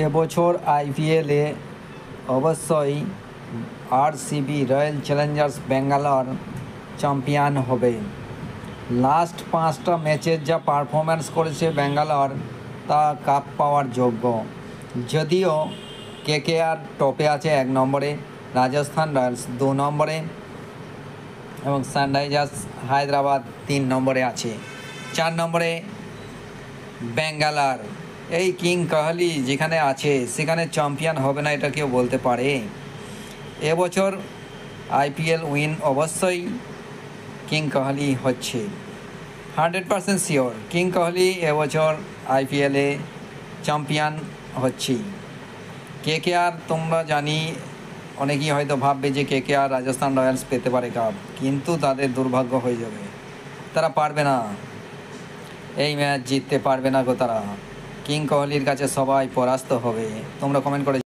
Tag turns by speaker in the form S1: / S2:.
S1: এবছর আইপিএলে অবশ্যই RCB royal Challengers Bangalore champion হবে। লাস্ট 5টা ম্যাচের যা পারফরম্যান্স করেছে ব্যাঙ্গালোর তা কাপ পাওয়ার যোগ্য। যদিও কেকেআর টপে আছে 1 নম্বরে, রাজস্থান রয়্যালস 2 নম্বরে এবং সানরাইজার্স হায়দ্রাবাদ 3 নম্বরে আছে। 4 নম্বরে ব্যাঙ্গালোর। এই কিং কোহলি যেখানে আছে সেখানে চ্যাম্পিয়ন হবে না, এটা কেউ বলতে পারে? এবছর আইপিএল উইন অবশ্যই কিং কোহলি হচ্ছে, 100% শিওর কিং কোহলি এবছর আইপিএলে চ্যাম্পিয়ন হচ্ছে। কেকেআর তোমরা জানি অনেকেই হয়তো ভাববে যে কেকেআর রাজস্থান রয়্যালস পেতে পারে কাপ, কিন্তু তাদের দুর্ভাগ্য হয়ে যাবে, তারা পারবে না, এই ম্যাচ জিততে পারবে না গো তারা। কিং কোহলির কাছে সবাই পরাস্ত হবে। তোমরা কমেন্ট করে